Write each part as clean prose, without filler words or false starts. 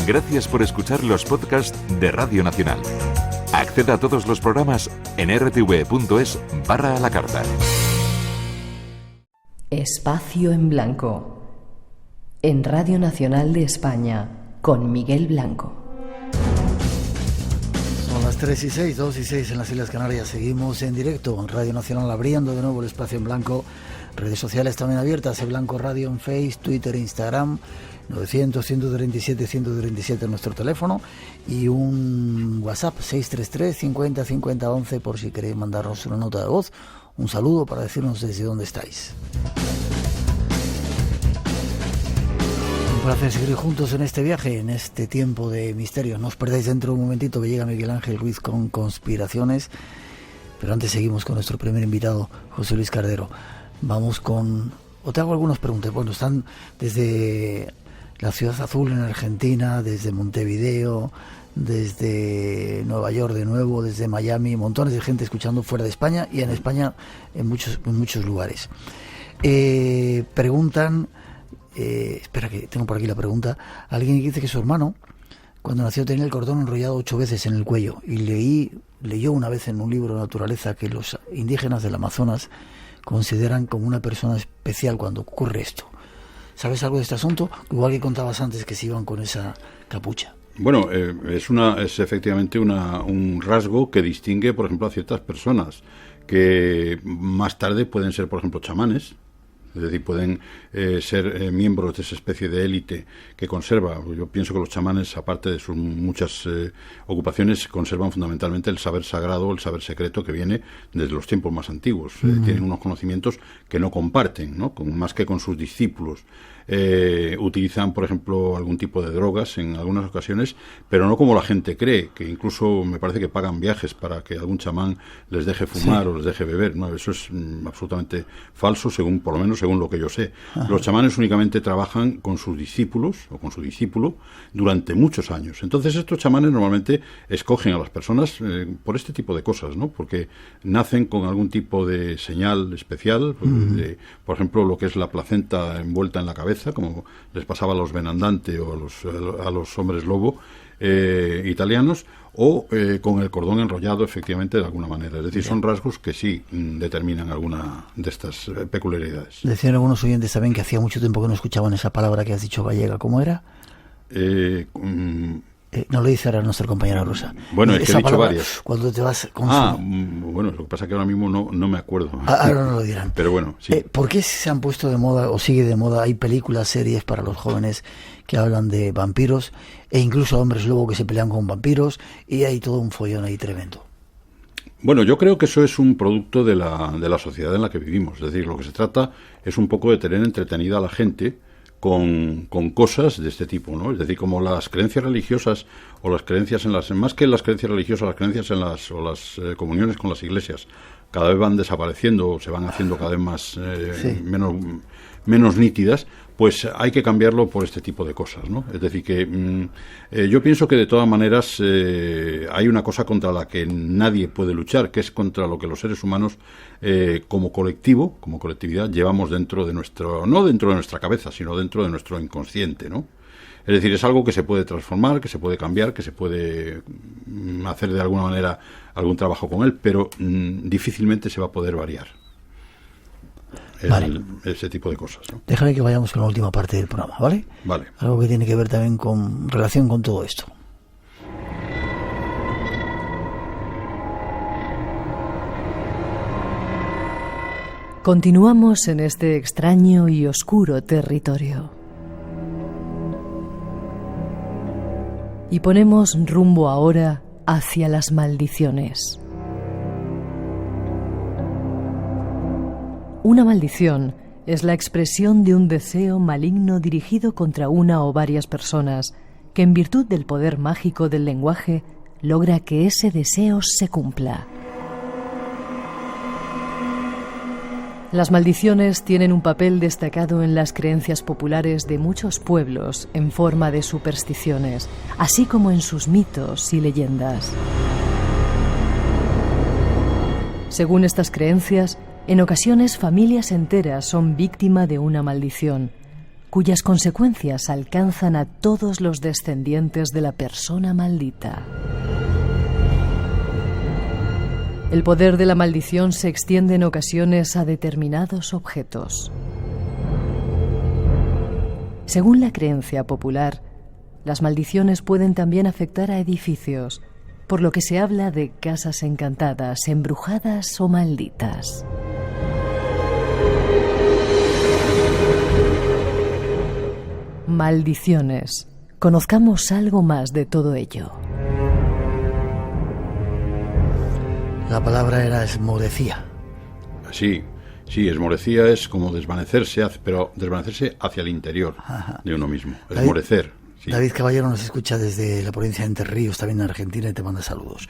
Gracias por escuchar los podcasts de Radio Nacional. Acceda a todos los programas en rtv.es/a la carta. Espacio en Blanco. En Radio Nacional de España, con Miguel Blanco. Son las 3:06, 2:06 en las Islas Canarias. Seguimos en directo en Radio Nacional, abriendo de nuevo el Espacio en Blanco. Redes sociales también abiertas, en Blanco Radio en Facebook, Twitter e Instagram. 900-137-137 nuestro teléfono y un WhatsApp 633-50-50-11 por si queréis mandarnos una nota de voz, un saludo para decirnos desde dónde estáis. Un placer seguir juntos en este viaje, en este tiempo de misterio. No os perdáis dentro de un momentito que llega Miguel Ángel Ruiz con Conspiraciones, pero antes seguimos con nuestro primer invitado, José Luis Cardero. Vamos con... o te hago algunas preguntas. Bueno, están desde la Ciudad Azul en Argentina, desde Montevideo, desde Nueva York de nuevo, desde Miami, montones de gente escuchando fuera de España y en España en muchos lugares. Preguntan, espera que tengo por aquí la pregunta, alguien dice que su hermano cuando nació tenía el cordón enrollado 8 veces en el cuello y leyó una vez en un libro de naturaleza que los indígenas del Amazonas consideran como una persona especial cuando ocurre esto. ¿Sabes algo de este asunto? Igual que contabas antes que se iban con esa capucha. Bueno, es efectivamente un rasgo que distingue, por ejemplo, a ciertas personas que más tarde pueden ser, por ejemplo, chamanes. Es decir, pueden ser miembros de esa especie de élite que conserva. Yo pienso que los chamanes, aparte de sus muchas ocupaciones, conservan fundamentalmente el saber sagrado, el saber secreto que viene desde los tiempos más antiguos. Tienen unos conocimientos que no comparten, ¿no? Más que con sus discípulos. Utilizan, por ejemplo, algún tipo de drogas en algunas ocasiones, pero no como la gente cree, que incluso me parece que pagan viajes para que algún chamán les deje fumar o les deje beber. No, eso es absolutamente falso, por lo menos según lo que yo sé. Ajá. Los chamanes únicamente trabajan con sus discípulos o con su discípulo durante muchos años. Entonces estos chamanes normalmente escogen a las personas por este tipo de cosas, ¿no? Porque nacen con algún tipo de señal especial, por ejemplo, lo que es la placenta envuelta en la cabeza, como les pasaba a los Benandante o a los hombres lobo italianos, o con el cordón enrollado, efectivamente, de alguna manera. Es decir, son rasgos que sí determinan alguna de estas peculiaridades. Decían algunos oyentes también que hacía mucho tiempo que no escuchaban esa palabra que has dicho gallega. ¿Cómo era? No lo dice ahora nuestra compañera Rosa. Bueno, es que he dicho varias. Cuando te vas con bueno, lo que pasa es que ahora mismo no me acuerdo. Ahora no lo dirán. Pero bueno, sí. ¿Por qué se han puesto de moda o sigue de moda? Hay películas, series para los jóvenes que hablan de vampiros e incluso hombres lobo que se pelean con vampiros y hay todo un follón ahí tremendo. Bueno, yo creo que eso es un producto de la sociedad en la que vivimos. Es decir, lo que se trata es un poco de tener entretenida a la gente con cosas de este tipo, ¿no? Es decir, como las creencias religiosas o las creencias más que las creencias religiosas, las creencias en las comuniones con las iglesias cada vez van desapareciendo o se van haciendo cada vez más menos nítidas, pues hay que cambiarlo por este tipo de cosas, ¿no? Es decir, que yo pienso que de todas maneras hay una cosa contra la que nadie puede luchar, que es contra lo que los seres humanos como colectivo, como colectividad, llevamos dentro de no dentro de nuestra cabeza, sino dentro de nuestro inconsciente, ¿no? Es decir, es algo que se puede transformar, que se puede cambiar, que se puede hacer de alguna manera algún trabajo con él, pero difícilmente se va a poder variar. Ese tipo de cosas, ¿no? Déjame que vayamos con la última parte del programa, ¿vale? Vale. Algo que tiene que ver también con relación con todo esto. Continuamos en este extraño y oscuro territorio. Y ponemos rumbo ahora hacia las maldiciones. Una maldición es la expresión de un deseo maligno dirigido contra una o varias personas que, en virtud del poder mágico del lenguaje, logra que ese deseo se cumpla. Las maldiciones tienen un papel destacado en las creencias populares de muchos pueblos en forma de supersticiones, así como en sus mitos y leyendas. Según estas creencias, en ocasiones familias enteras son víctimas de una maldición. cuyas consecuencias alcanzan a todos los descendientes de la persona maldita. El poder de la maldición se extiende en ocasiones a determinados objetos. Según la creencia popular, las maldiciones pueden también afectar a edificios, por lo que se habla de casas encantadas, embrujadas o malditas. Maldiciones. Conozcamos algo más de todo ello. La palabra era esmorecía. Sí, esmorecía es como desvanecerse, pero desvanecerse hacia el interior de uno mismo. Esmorecer. Sí. David Caballero nos escucha desde la provincia de Entre Ríos, también en Argentina, y te manda saludos.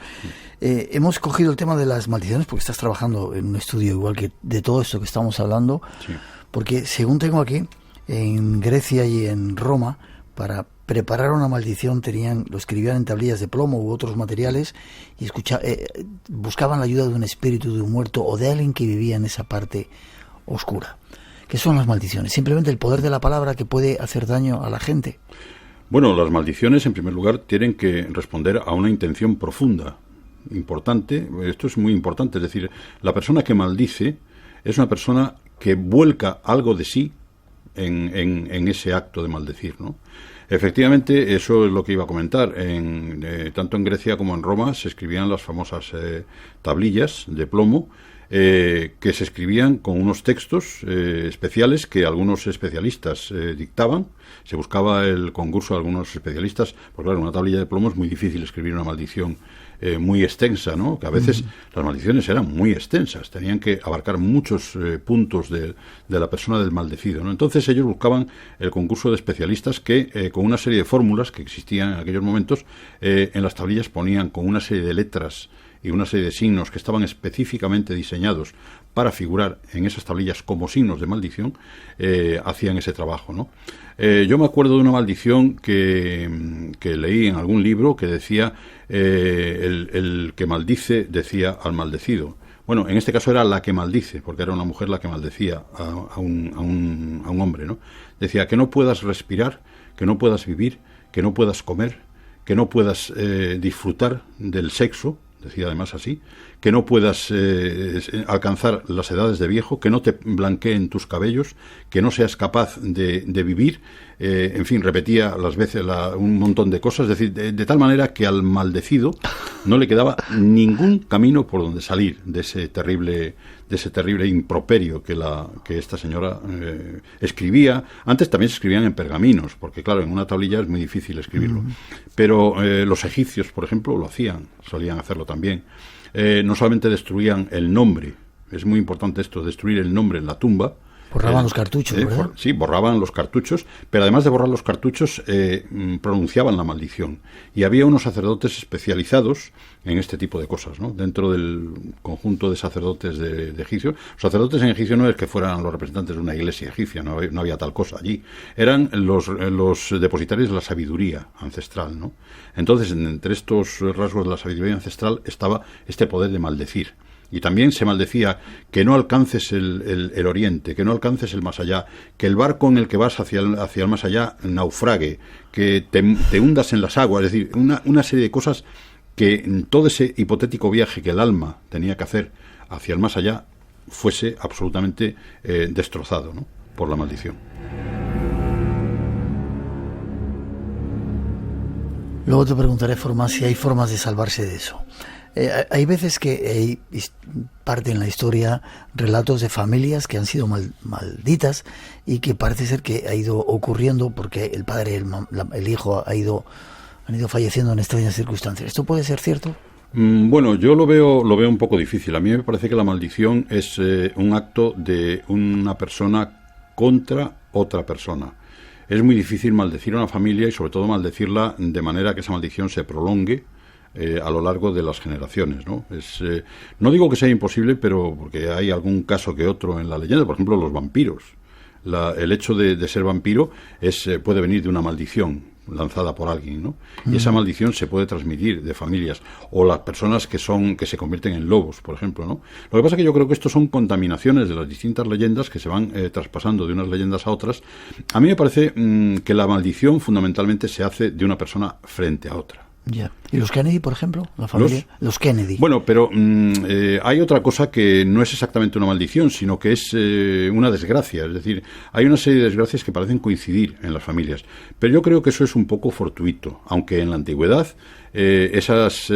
Hemos cogido el tema de las maldiciones porque estás trabajando en un estudio igual que de todo esto que estamos hablando, sí. Porque según tengo aquí, en Grecia y en Roma, para preparar una maldición lo escribían en tablillas de plomo u otros materiales y buscaban la ayuda de un espíritu de un muerto o de alguien que vivía en esa parte oscura. ¿Qué son las maldiciones? Simplemente el poder de la palabra que puede hacer daño a la gente. Bueno, las maldiciones, en primer lugar, tienen que responder a una intención profunda, importante. Esto es muy importante, es decir, la persona que maldice es una persona que vuelca algo de sí en ese acto de maldecir, ¿no? Efectivamente, eso es lo que iba a comentar. Tanto en Grecia como en Roma se escribían las famosas tablillas de plomo, que se escribían con unos textos especiales que algunos especialistas dictaban. Se buscaba el concurso de algunos especialistas, porque claro, en una tablilla de plomo es muy difícil escribir una maldición muy extensa, ¿no? Que a veces las maldiciones eran muy extensas, tenían que abarcar muchos puntos de la persona del maldecido, ¿no? Entonces ellos buscaban el concurso de especialistas que con una serie de fórmulas que existían en aquellos momentos, en las tablillas ponían con una serie de letras y una serie de signos que estaban específicamente diseñados para figurar en esas tablillas como signos de maldición, hacían ese trabajo, ¿no? Yo me acuerdo de una maldición que leí en algún libro que decía, el que maldice decía al maldecido. Bueno, en este caso era la que maldice, porque era una mujer la que maldecía a un hombre, ¿no? Decía que no puedas respirar, que no puedas vivir, que no puedas comer, que no puedas disfrutar del sexo, decía además así, que no puedas alcanzar las edades de viejo, que no te blanqueen tus cabellos, que no seas capaz de vivir, en fin, repetía las veces un montón de cosas, es decir, de tal manera que al maldecido no le quedaba ningún camino por donde salir de ese terrible improperio que esta señora escribía. Antes también se escribían en pergaminos, porque claro, en una tablilla es muy difícil escribirlo. Pero los egipcios, por ejemplo, lo hacían, solían hacerlo también. No solamente destruían el nombre, es muy importante esto, destruir el nombre en la tumba. Borraban los cartuchos, ¿verdad? Sí, borraban los cartuchos, pero además de borrar los cartuchos, pronunciaban la maldición. Y había unos sacerdotes especializados en este tipo de cosas, ¿no? Dentro del conjunto de sacerdotes de Egipcio. Los sacerdotes en Egipcio no es que fueran los representantes de una iglesia egipcia, no había tal cosa allí. Eran los depositarios de la sabiduría ancestral, ¿no? Entonces, entre estos rasgos de la sabiduría ancestral estaba este poder de maldecir. Y también se maldecía que no alcances el oriente, que no alcances el más allá, que el barco en el que vas hacia el más allá naufrague, que te hundas en las aguas, es decir, una serie de cosas que en todo ese hipotético viaje que el alma tenía que hacer hacia el más allá fuese absolutamente destrozado, ¿no?, por la maldición. Luego te preguntaré si hay formas de salvarse de eso. Hay veces que hay parte en la historia relatos de familias que han sido malditas y que parece ser que ha ido ocurriendo porque el padre, el hijo han ido falleciendo en extrañas circunstancias. ¿Esto puede ser cierto? Bueno, yo lo veo un poco difícil. A mí me parece que la maldición es un acto de una persona contra otra persona. Es muy difícil maldecir a una familia y sobre todo maldecirla de manera que esa maldición se prolongue a lo largo de las generaciones, ¿no? No digo que sea imposible, pero porque hay algún caso que otro en la leyenda, por ejemplo, los vampiros. El hecho de ser vampiro puede venir de una maldición lanzada por alguien, ¿no? Y esa maldición se puede transmitir de familias, o las personas que se convierten en lobos, por ejemplo, ¿no? Lo que pasa es que yo creo que estos son contaminaciones de las distintas leyendas que se van traspasando de unas leyendas a otras. A mí me parece que la maldición fundamentalmente se hace de una persona frente a otra. Ya. ¿Y los Kennedy, por ejemplo? ¿La familia? Los Kennedy. Bueno, pero hay otra cosa que no es exactamente una maldición, sino que es una desgracia. Es decir, hay una serie de desgracias que parecen coincidir en las familias. Pero yo creo que eso es un poco fortuito, aunque en la antigüedad esas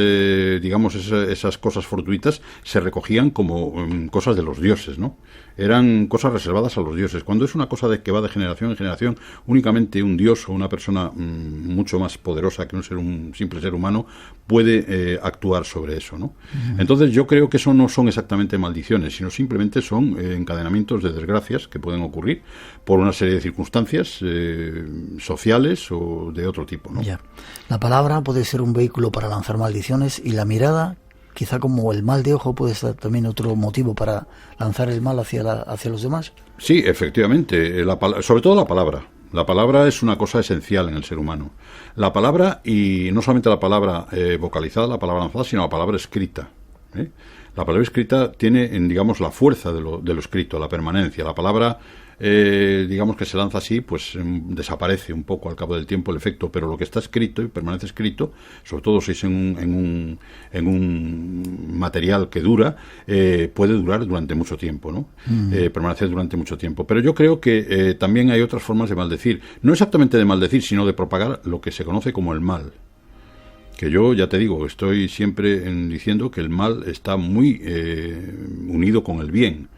cosas fortuitas se recogían como cosas de los dioses, ¿no? Eran cosas reservadas a los dioses. Cuando es una cosa que va de generación en generación, únicamente un dios o una persona mucho más poderosa que un simple ser humano puede actuar sobre eso, ¿no? Entonces yo creo que eso no son exactamente maldiciones, sino simplemente son encadenamientos de desgracias que pueden ocurrir por una serie de circunstancias sociales o de otro tipo, ¿no? Ya. La palabra puede ser un vehículo para lanzar maldiciones, y la mirada, quizá como el mal de ojo, puede ser también otro motivo para lanzar el mal hacia los demás. Sí, efectivamente, sobre todo la palabra. La palabra es una cosa esencial en el ser humano. La palabra, y no solamente la palabra vocalizada, la palabra lanzada, sino la palabra escrita, ¿eh? La palabra escrita tiene, digamos, la fuerza de lo escrito, la permanencia. La palabra, digamos, que se lanza así, pues desaparece un poco al cabo del tiempo el efecto, pero lo que está escrito y permanece escrito, sobre todo si es en un material que dura, puede durar durante mucho tiempo, ¿no? Permanecer durante mucho tiempo. Pero yo creo que también hay otras formas de maldecir. No exactamente de maldecir, sino de propagar lo que se conoce como el mal. Que yo, ya te digo, estoy siempre diciendo que el mal está muy unido con el bien.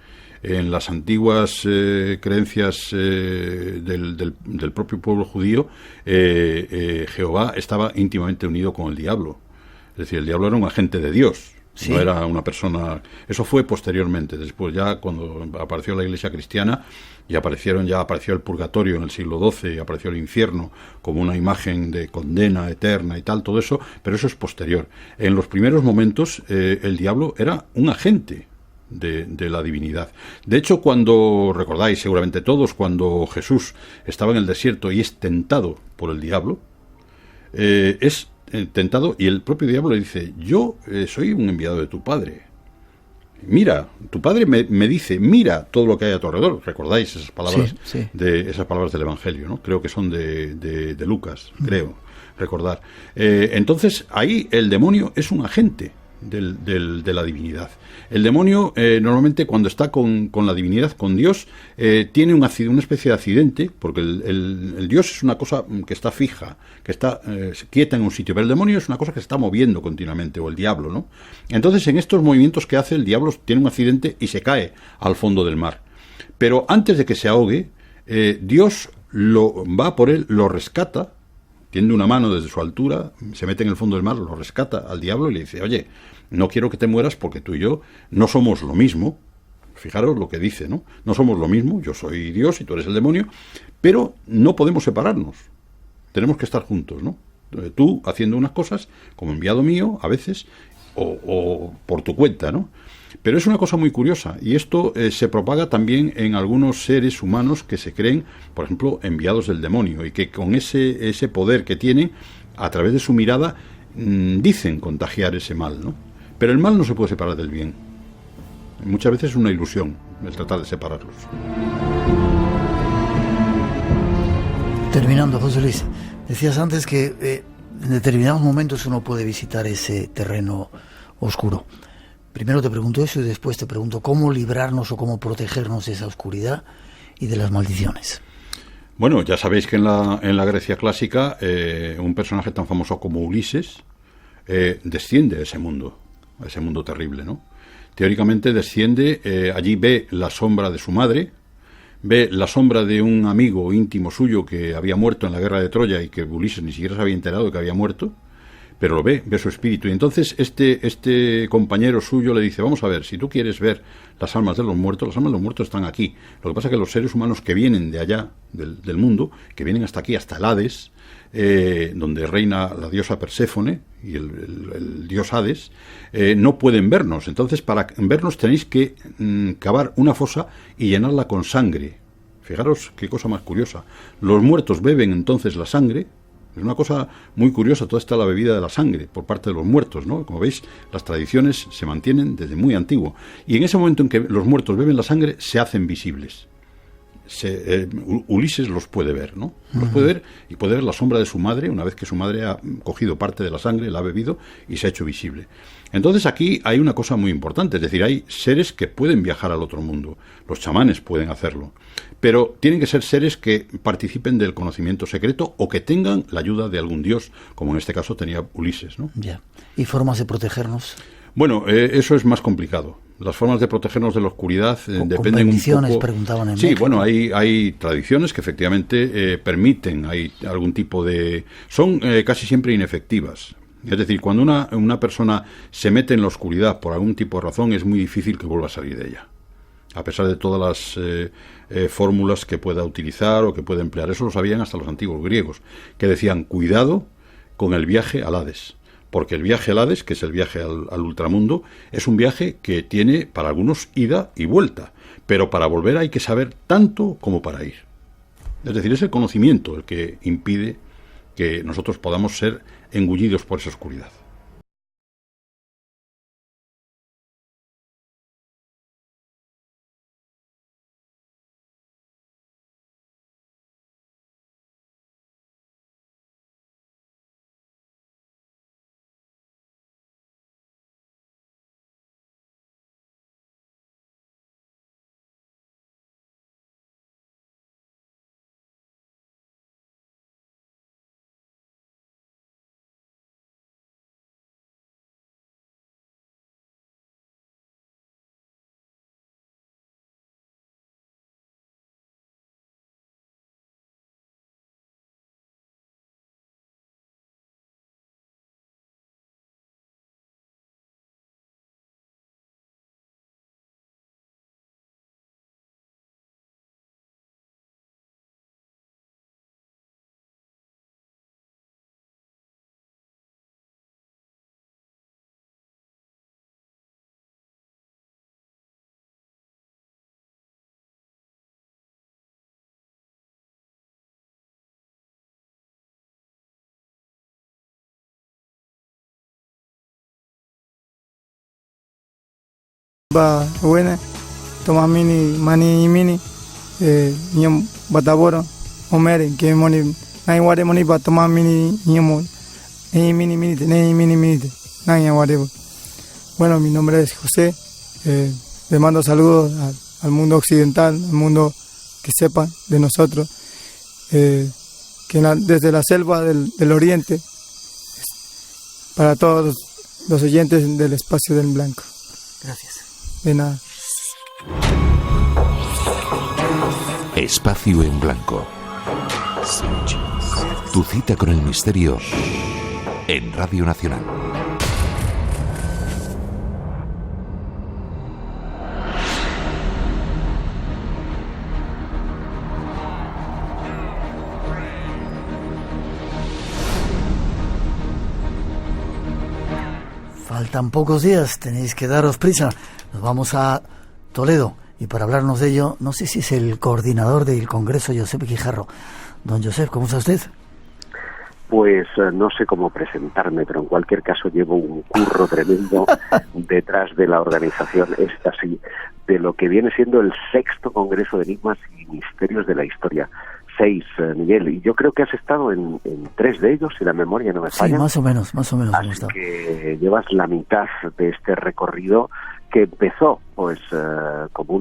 En las antiguas creencias del propio pueblo judío, Jehová estaba íntimamente unido con el diablo. Es decir, el diablo era un agente de Dios. ¿Sí? No era una persona. Eso fue posteriormente. Después, ya cuando apareció la Iglesia cristiana y apareció el purgatorio en el siglo XII, y apareció el infierno como una imagen de condena eterna y tal, todo eso, pero eso es posterior. En los primeros momentos el diablo era un agente de la divinidad. De hecho, cuando recordáis seguramente todos, cuando Jesús estaba en el desierto y es tentado por el diablo, es tentado, y el propio diablo le dice: yo soy un enviado de tu padre. Mira, tu padre me dice, mira todo lo que hay a tu alrededor. ¿Recordáis esas palabras? Sí, sí. Esas palabras del Evangelio, ¿no? Creo que son de Lucas, creo recordar. Entonces, ahí el demonio es un agente de la divinidad. El demonio normalmente, cuando está con la divinidad, con Dios, tiene una especie de accidente, porque el Dios es una cosa que está fija, que está quieta en un sitio, pero el demonio es una cosa que se está moviendo continuamente, o el diablo, ¿no? Entonces, en estos movimientos que hace, el diablo tiene un accidente y se cae al fondo del mar. Pero antes de que se ahogue, Dios va por él, lo rescata, tiende una mano desde su altura, se mete en el fondo del mar, lo rescata al diablo y le dice: oye, no quiero que te mueras porque tú y yo no somos lo mismo. Fijaros lo que dice, ¿no? No somos lo mismo, yo soy Dios y tú eres el demonio, pero no podemos separarnos. Tenemos que estar juntos, ¿no? Tú haciendo unas cosas como enviado mío, a veces, o por tu cuenta, ¿no? Pero es una cosa muy curiosa, y esto se propaga también en algunos seres humanos que se creen, por ejemplo, enviados del demonio, y que con ese poder que tienen, a través de su mirada, dicen contagiar ese mal, ¿no? Pero el mal no se puede separar del bien. Muchas veces es una ilusión el tratar de separarlos. Terminando, José Luis, decías antes que en determinados momentos uno puede visitar ese terreno oscuro. Primero te pregunto eso y después te pregunto cómo librarnos o cómo protegernos de esa oscuridad y de las maldiciones. Bueno, ya sabéis que en la Grecia clásica un personaje tan famoso como Ulises desciende a ese mundo terrible, ¿no? Teóricamente desciende, allí ve la sombra de su madre, ve la sombra de un amigo íntimo suyo que había muerto en la guerra de Troya y que Ulises ni siquiera se había enterado de que había muerto, pero lo ve su espíritu. Y entonces este compañero suyo le dice: vamos a ver, si tú quieres ver las almas de los muertos están aquí. Lo que pasa es que los seres humanos que vienen de allá, del mundo, que vienen hasta aquí, hasta el Hades, donde reina la diosa Perséfone y el dios Hades, no pueden vernos. Entonces, para vernos tenéis que cavar una fosa y llenarla con sangre. Fijaros qué cosa más curiosa. Los muertos beben entonces la sangre Es una cosa muy curiosa toda esta la bebida de la sangre por parte de los muertos, ¿no? Como veis, las tradiciones se mantienen desde muy antiguo. Y en ese momento en que los muertos beben la sangre, se hacen visibles. Ulises los puede ver, ¿no? Los puede ver y puede ver la sombra de su madre una vez que su madre ha cogido parte de la sangre, la ha bebido y se ha hecho visible. Entonces aquí hay una cosa muy importante, es decir, hay seres que pueden viajar al otro mundo. Los chamanes pueden hacerlo, pero tienen que ser seres que participen del conocimiento secreto o que tengan la ayuda de algún dios, como en este caso tenía Ulises, ¿no? Ya. ¿Y formas de protegernos? Bueno, eso es más complicado. Las formas de protegernos de la oscuridad dependen un poco. Preguntaban en Sí, México. bueno, hay tradiciones que efectivamente permiten, hay algún tipo de. Son casi siempre inefectivas. Es decir, cuando una persona se mete en la oscuridad por algún tipo de razón, es muy difícil que vuelva a salir de ella. A pesar de todas las fórmulas que pueda utilizar o que pueda emplear. Eso lo sabían hasta los antiguos griegos, que decían, cuidado con el viaje al Hades. Porque el viaje al Hades, que es el viaje al ultramundo, es un viaje que tiene para algunos ida y vuelta, pero para volver hay que saber tanto como para ir. Es decir, es el conocimiento el que impide que nosotros podamos ser engullidos por esa oscuridad. Buena, toma mini, mani mini, nyam bataboro, omere, que moni, nai wade moni pa toma mini, nyamo, mini minute, mini minute, nai wade. Bueno, mi nombre es José, le mando saludos al mundo occidental, al mundo que sepan de nosotros, que desde la selva del oriente, para todos los oyentes del Espacio del Blanco. Gracias. De nada. Espacio en Blanco. Tu cita con el misterio en Radio Nacional. Faltan pocos días, tenéis que daros prisa. Nos vamos a Toledo y para hablarnos de ello, no sé si es el coordinador del Congreso, Josep Guijarro. Don Josep, ¿cómo está usted? Pues no sé cómo presentarme, pero en cualquier caso llevo un curro tremendo detrás de la organización, esta sí, de lo que viene siendo el 6º Congreso de Enigmas y Misterios de la Historia. 6, Miguel, y yo creo que has estado en 3 de ellos, si la memoria no me falla. Sí, más o menos. Así que llevas la mitad de este recorrido que empezó pues como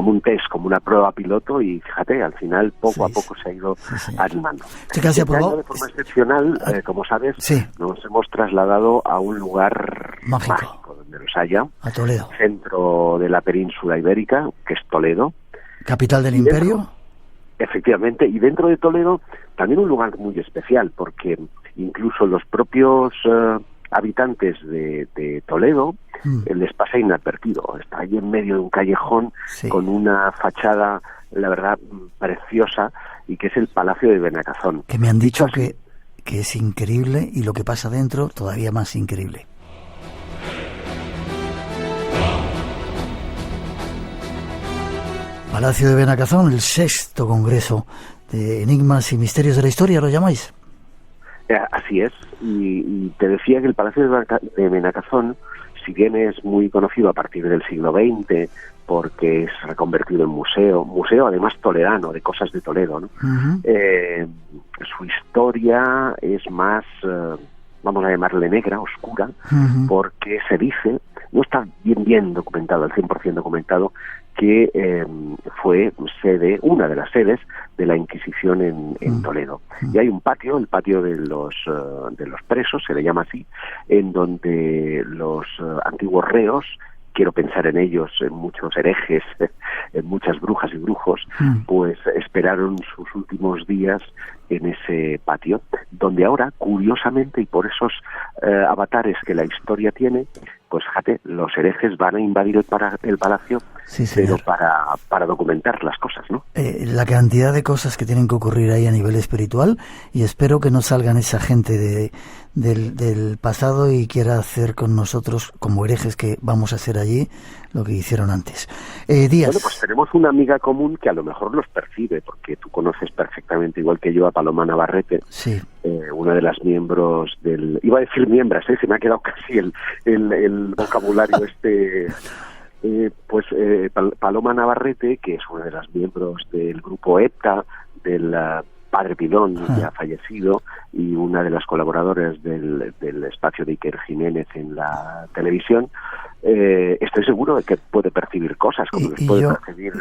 un test, como una prueba piloto, y fíjate, al final poco a poco se ha ido animando. ¿Usted casi aprobó? De forma excepcional, como sabes, nos hemos trasladado a un lugar mágico donde los haya, a Toledo, centro de la península ibérica, que es Toledo. ¿Capital del imperio? Efectivamente, y dentro de Toledo también un lugar muy especial, porque incluso los propios habitantes de Toledo les pasa inadvertido. Está ahí en medio de un callejón con una fachada, la verdad, preciosa, y que es el Palacio de Benacazón. Que me han dicho que es increíble, y lo que pasa dentro todavía más increíble. Palacio de Benacazón, el 6º Congreso de enigmas y misterios de la historia, ¿lo llamáis? Así es, y te decía que el Palacio de Benacazón, si bien es muy conocido a partir del siglo XX, porque es reconvertido en museo además toledano, de cosas de Toledo, ¿no? Su historia es más, vamos a llamarle negra, oscura, porque se dice, no está bien documentado, al 100% documentado, que fue una de las sedes de la Inquisición en Toledo. Y hay un patio, el patio de los presos, se le llama así, en donde los antiguos reos, quiero pensar en ellos, en muchos herejes, en muchas brujas y brujos, pues esperaron sus últimos días en ese patio, donde ahora, curiosamente, y por esos avatares que la historia tiene, pues fíjate, los herejes van a invadir el palacio, sí, pero para documentar las cosas, ¿no? La cantidad de cosas que tienen que ocurrir ahí a nivel espiritual, y espero que no salgan esa gente del pasado y quiera hacer con nosotros, como herejes que vamos a hacer allí, lo que hicieron antes. Díaz. Bueno, pues tenemos una amiga común que a lo mejor los percibe, porque tú conoces perfectamente, igual que yo, a Paloma Navarrete, sí. Una de las miembros iba a decir miembros, se me ha quedado casi el vocabulario Paloma Navarrete, que es una de las miembros del grupo EPTA, del Padre Pilón, ya fallecido, y una de las colaboradoras del espacio de Iker Jiménez en la televisión, estoy seguro de que puede percibir cosas, como les puede percibir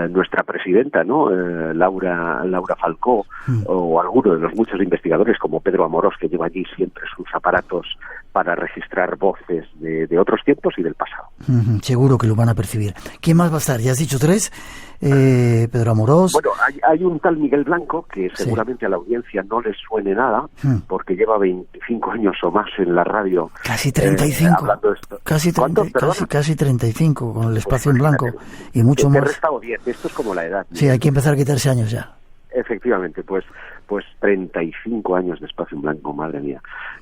nuestra presidenta, ¿no? Laura Falcó, o alguno de los muchos investigadores como Pedro Amorós, que lleva allí siempre sus aparatos para registrar voces de otros tiempos y del pasado. Seguro que lo van a percibir. ¿Quién más va a estar? Ya has dicho 3. Pedro Amorós. Bueno, hay un tal Miguel Blanco que seguramente a la audiencia no les suene nada, porque lleva 25 años o más en la radio. Casi 35. Hablando de esto. Casi 35 con el espacio en blanco y mucho más. He restado 10, esto es como la edad. Sí, hay que empezar a quitarse años ya. Efectivamente, pues 35 años de espacio en blanco, madre mía,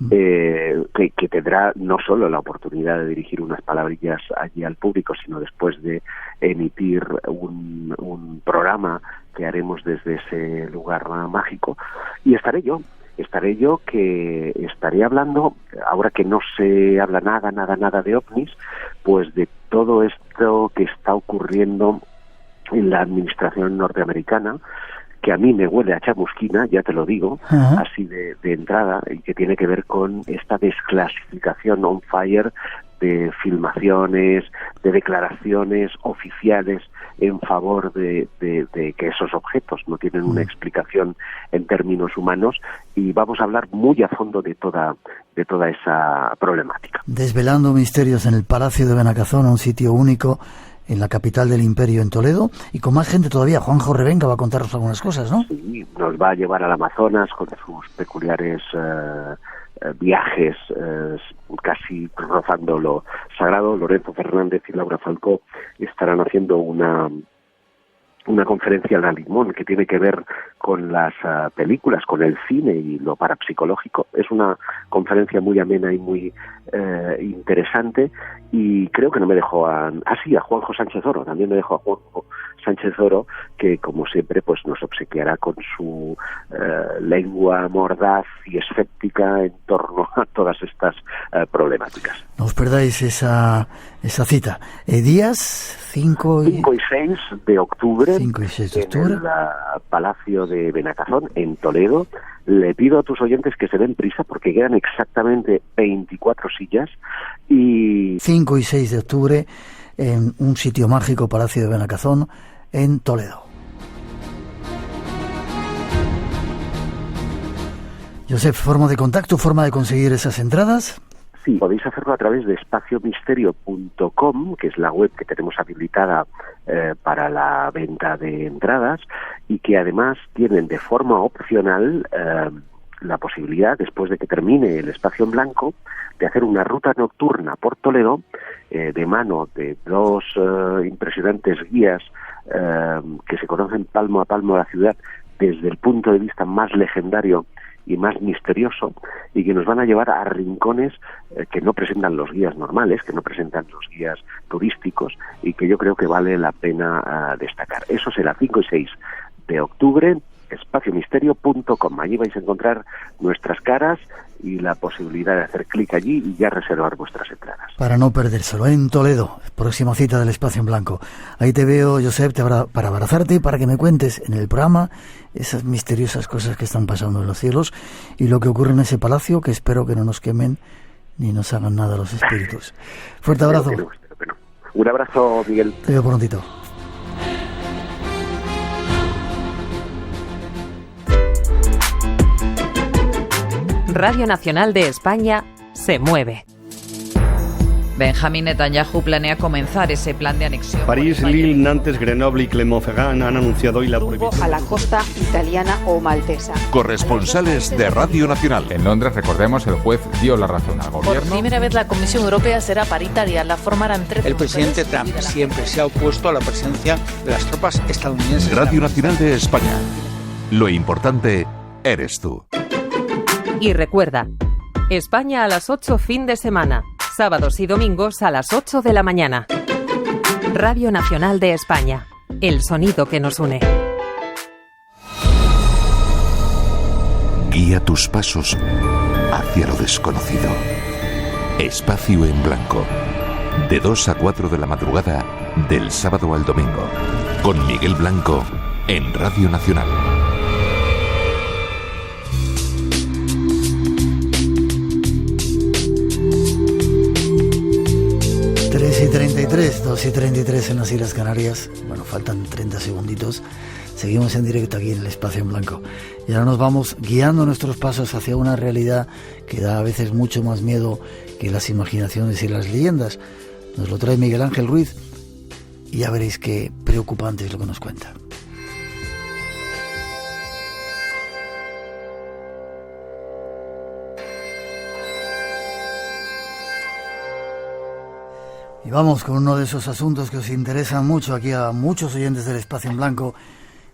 que tendrá no solo la oportunidad de dirigir unas palabrillas allí al público, sino después de emitir un programa que haremos desde ese lugar mágico, y estaré yo que estaré hablando, ahora que no se habla nada de ovnis, pues de todo esto que está ocurriendo en la administración norteamericana, que a mí me huele a chamusquina, ya te lo digo, así de entrada, y que tiene que ver con esta desclasificación on fire de filmaciones, de declaraciones oficiales en favor de que esos objetos no tienen una explicación en términos humanos, y vamos a hablar muy a fondo de toda esa problemática. Desvelando misterios en el Palacio de Benacazón, un sitio único en la capital del imperio, en Toledo, y con más gente todavía. Juanjo Revenga va a contarnos algunas cosas, ¿no? Sí, nos va a llevar al Amazonas con sus peculiares viajes, casi rozando lo sagrado. Lorenzo Fernández y Laura Falcó estarán haciendo una conferencia en la Limón que tiene que ver con las películas, con el cine y lo parapsicológico. Es una conferencia muy amena y muy interesante, y creo que no me dejó a Juanjo Sánchez Oro, también me dejó a Juanjo Sánchez Oro, que como siempre pues nos obsequiará con su lengua mordaz y escéptica en torno a todas estas problemáticas. No os perdáis esa cita. Días 5 y 6 de octubre, 5 y 6 de octubre. En el Palacio de Benacazón, en Toledo. Le pido a tus oyentes que se den prisa porque quedan exactamente 24 sillas. Y 5 y 6 de octubre en un sitio mágico, Palacio de Benacazón, en Toledo. Josep, forma de contacto, forma de conseguir esas entradas. Sí, podéis hacerlo a través de espaciomisterio.com, que es la web que tenemos habilitada para la venta de entradas, y que además tienen de forma opcional la posibilidad, después de que termine el espacio en blanco, de hacer una ruta nocturna por Toledo de mano de dos impresionantes guías que se conocen palmo a palmo la ciudad desde el punto de vista más legendario y más misterioso, y que nos van a llevar a rincones que no presentan los guías normales, que no presentan los guías turísticos, y que yo creo que vale la pena destacar. Eso será 5 y 6 de octubre, espaciomisterio.com. Allí vais a encontrar nuestras caras y la posibilidad de hacer clic allí y ya reservar vuestras entradas. Para no perdérselo, en Toledo, próxima cita del Espacio en Blanco. Ahí te veo, Josep, para abrazarte y para que me cuentes en el programa esas misteriosas cosas que están pasando en los cielos y lo que ocurre en ese palacio, que espero que no nos quemen ni nos hagan nada los espíritus. Fuerte abrazo. Espero que no. Un abrazo, Miguel. Te veo prontito. Radio Nacional de España se mueve. Benjamín Netanyahu planea comenzar ese plan de anexión. París, Lille, Nantes, Grenoble y Clermont-Ferrand han anunciado hoy la prohibición a la costa italiana o maltesa. Corresponsales de Radio Nacional. En Londres, recordemos, el juez dio la razón al gobierno. Por primera vez la Comisión Europea será paritaria, la formarán 13. El presidente Trump siempre se ha opuesto a la presencia de las tropas estadounidenses. Radio Nacional de España. Lo importante eres tú. Y recuerda, España a las 8 fin de semana, sábados y domingos a las 8 de la mañana. Radio Nacional de España, el sonido que nos une. Guía tus pasos hacia lo desconocido. Espacio en Blanco. De 2 a 4 de la madrugada, del sábado al domingo. Con Miguel Blanco, en Radio Nacional. 3:33, 2:33 en las Islas Canarias. Bueno, faltan 30 segunditos. Seguimos en directo aquí en el Espacio en Blanco. Y ahora nos vamos guiando nuestros pasos hacia una realidad que da a veces mucho más miedo que las imaginaciones y las leyendas. Nos lo trae Miguel Ángel Ruiz y ya veréis qué preocupante es lo que nos cuenta. Y vamos con uno de esos asuntos que os interesan mucho aquí a muchos oyentes del Espacio en Blanco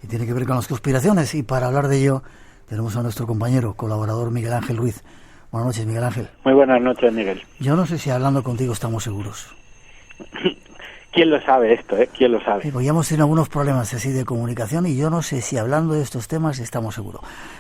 y tiene que ver con las conspiraciones. Y para hablar de ello tenemos a nuestro compañero, colaborador Miguel Ángel Ruiz. Buenas noches, Miguel Ángel. Muy buenas noches, Miguel. Yo no sé si hablando contigo estamos seguros. ¿Quién lo sabe esto, ¿Quién lo sabe? Sí, pues ya hemos tenido algunos problemas así de comunicación y yo no sé si hablando de estos temas estamos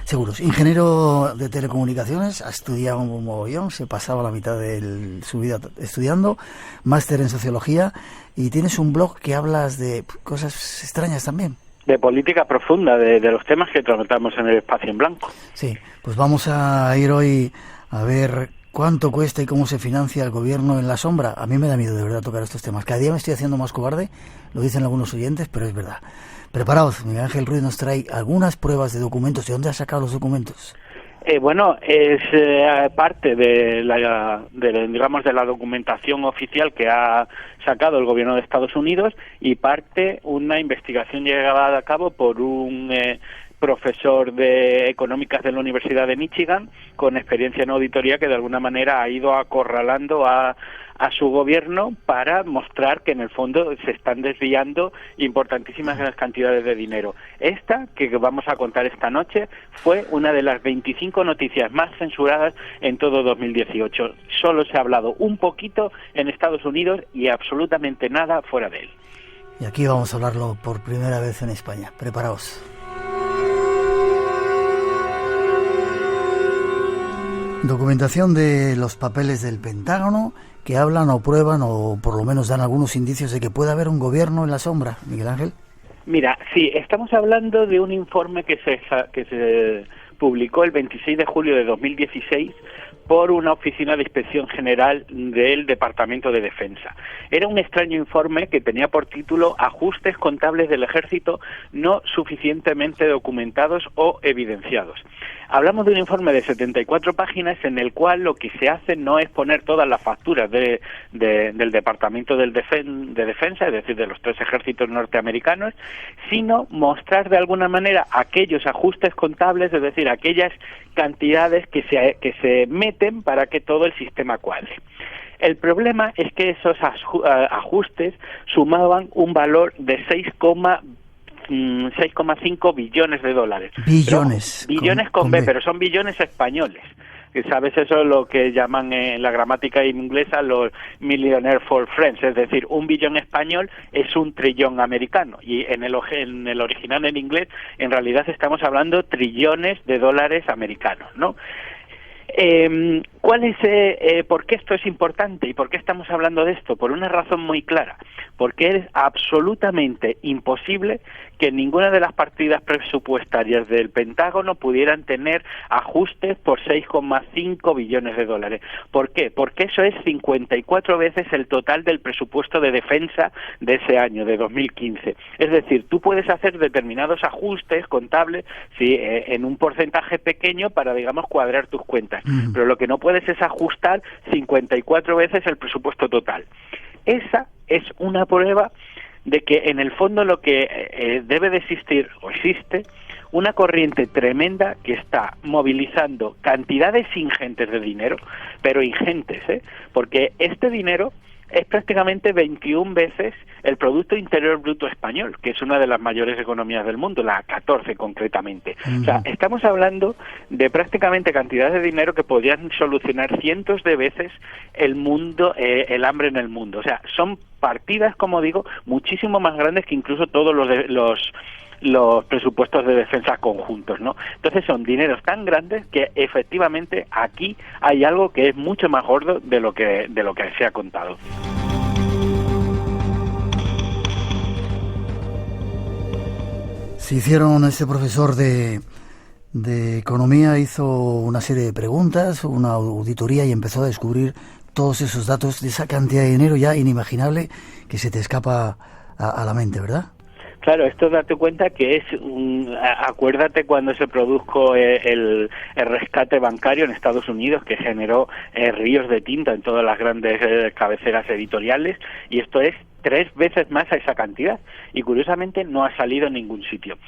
seguros. Ingeniero de telecomunicaciones, ha estudiado un mogollón, se pasaba la mitad de su vida estudiando, máster en sociología y tienes un blog que hablas de cosas extrañas también. De política profunda, de los temas que tratamos en el Espacio en Blanco. Sí, pues vamos a ir hoy a ver cuánto cuesta y cómo se financia el gobierno en la sombra. A mí me da miedo de verdad tocar estos temas. Cada día me estoy haciendo más cobarde, lo dicen algunos oyentes, pero es verdad. Preparaos, Miguel Ángel Ruiz nos trae algunas pruebas de documentos. ¿De dónde has sacado los documentos? Bueno, es parte de la documentación oficial que ha sacado el gobierno de Estados Unidos y parte una investigación llevada a cabo por un profesor de económicas de la Universidad de Michigan con experiencia en auditoría que de alguna manera ha ido acorralando a su gobierno para mostrar que en el fondo se están desviando importantísimas cantidades de dinero. Esta, que vamos a contar esta noche, fue una de las 25 noticias más censuradas en todo 2018. Solo se ha hablado un poquito en Estados Unidos y absolutamente nada fuera de él. Y aquí vamos a hablarlo por primera vez en España. Preparaos. Documentación de los papeles del Pentágono que hablan o prueban o por lo menos dan algunos indicios de que puede haber un gobierno en la sombra, Miguel Ángel. Mira, sí, estamos hablando de un informe que se publicó el 26 de julio de 2016 por una oficina de inspección general del Departamento de Defensa. Era un extraño informe que tenía por título Ajustes contables del Ejército no suficientemente documentados o evidenciados. Hablamos de un informe de 74 páginas en el cual lo que se hace no es poner todas las facturas del Departamento de Defensa, es decir, de los tres ejércitos norteamericanos, sino mostrar de alguna manera aquellos ajustes contables, es decir, aquellas cantidades que se meten para que todo el sistema cuadre. El problema es que esos ajustes sumaban un valor de 6,5 billones de dólares. Billones. Billones con B, pero son billones españoles. ¿sabes eso? Lo que llaman en la gramática inglesa los millionaire for friends, es decir, 1 billón español es 1 trillón americano, y en el original en inglés en realidad estamos hablando trillones de dólares americanos, ¿no? ¿Cuál es, por qué esto es importante y por qué estamos hablando de esto? Por una razón muy clara, porque es absolutamente imposible que ninguna de las partidas presupuestarias del Pentágono pudieran tener ajustes por 6,5 billones de dólares. ¿Por qué? Porque eso es 54 veces el total del presupuesto de defensa de ese año, de 2015. Es decir, tú puedes hacer determinados ajustes contables, sí, en un porcentaje pequeño para, digamos, cuadrar tus cuentas, pero lo que no puedes es ajustar 54 veces el presupuesto total. Esa es una prueba de que en el fondo lo que debe de existir, o existe, una corriente tremenda que está movilizando cantidades ingentes de dinero, pero ingentes, porque este dinero es prácticamente 21 veces el Producto Interior Bruto español, que es una de las mayores economías del mundo, la 14 concretamente. O sea, estamos hablando de prácticamente cantidades de dinero que podrían solucionar cientos de veces el hambre en el mundo. O sea, son partidas, como digo, muchísimo más grandes que incluso todos los presupuestos de defensa conjuntos, ¿no? Entonces son dineros tan grandes que efectivamente aquí hay algo que es mucho más gordo de lo que se ha contado. Se hicieron, este profesor de economía hizo una serie de preguntas, una auditoría, y empezó a descubrir todos esos datos de esa cantidad de dinero ya inimaginable que se te escapa a la mente, ¿verdad? Claro, esto date cuenta que es acuérdate cuando se produjo el rescate bancario en Estados Unidos, que generó ríos de tinta en todas las grandes cabeceras editoriales, y esto es 3 veces más a esa cantidad, y curiosamente no ha salido en ningún sitio.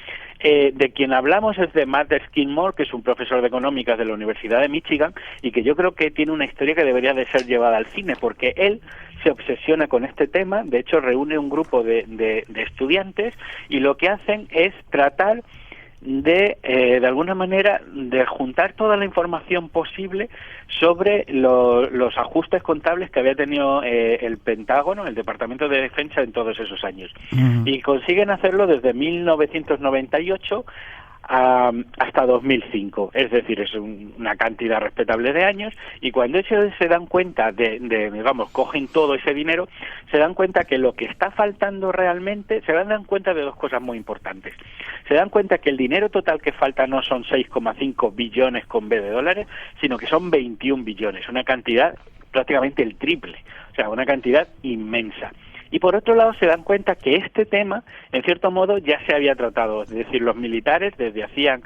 De quien hablamos es de Matt Skidmore, que es un profesor de económicas de la Universidad de Michigan, y que yo creo que tiene una historia que debería de ser llevada al cine, porque él se obsesiona con este tema. De hecho reúne un grupo de estudiantes, y lo que hacen es tratar de alguna manera de juntar toda la información posible sobre los ajustes contables que había tenido el Pentágono, el Departamento de Defensa, en todos esos años. Y consiguen hacerlo desde 1998 hasta 2005, es decir, es una cantidad respetable de años, y cuando ellos se dan cuenta digamos, cogen todo ese dinero, se dan cuenta que lo que está faltando realmente, se dan cuenta de 2 cosas muy importantes. Se dan cuenta que el dinero total que falta no son 6,5 billones con B de dólares, sino que son 21 billones, una cantidad prácticamente el triple, o sea, una cantidad inmensa. Y por otro lado se dan cuenta que este tema, en cierto modo, ya se había tratado. Es decir, los militares desde hacían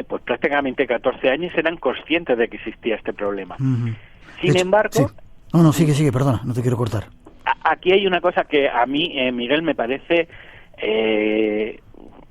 pues prácticamente 14 años eran conscientes de que existía este problema. Sin embargo... Sí. No, sigue, perdona, no te quiero cortar. Aquí hay una cosa que a mí, Miguel, me parece